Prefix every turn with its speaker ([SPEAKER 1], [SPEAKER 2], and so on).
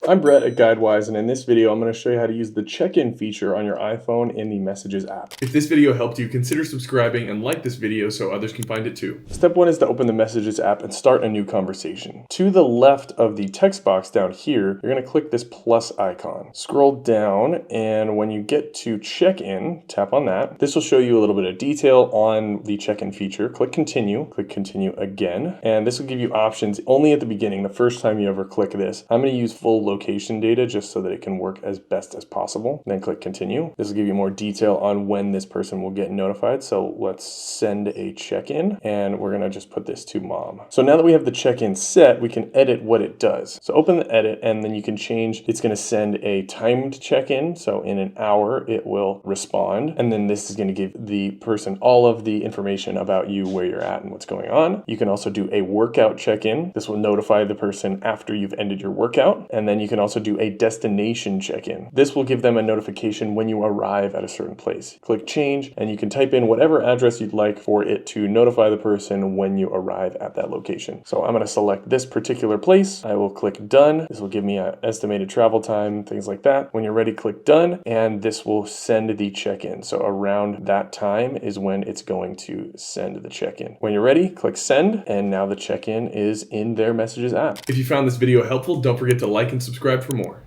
[SPEAKER 1] I'm Brett at GuideWise, and in this video, I'm going to show you how to use the check-in feature on your iPhone in the Messages app.
[SPEAKER 2] If this video helped you, consider subscribing and like this video so others can find it too.
[SPEAKER 1] Step 1 is to open the Messages app and start a new conversation. To the left of the text box down here, you're going to click this plus icon. Scroll down, and when you get to check-in, tap on that. This will show you a little bit of detail on the check-in feature. Click continue again, and this will give you options only at the beginning, the first time you ever click this. I'm going to use full location data just so that it can work as best as possible. Then click continue. This will give you more detail on when this person will get notified. So let's send a check-in, and we're going to just put this to mom. So now that we have the check-in set, we can edit what it does. So open the edit, and then you can change. It's going to send a timed check-in. So in an hour, it will respond. And then this is going to give the person all of the information about you, where you're at and what's going on. You can also do a workout check-in. This will notify the person after you've ended your workout. And then you can also do a destination check-in. This will give them a notification when you arrive at a certain place. Click change, and you can type in whatever address you'd like for it to notify the person when you arrive at that location. So I'm going to select this particular place. I will click done. This will give me an estimated travel time, things like that. When you're ready, click done, and this will send the check-in. So around that time is when it's going to send the check-in. When you're ready, click send, and now the check-in is in their Messages app.
[SPEAKER 2] If you found this video helpful, don't forget to like and subscribe for more.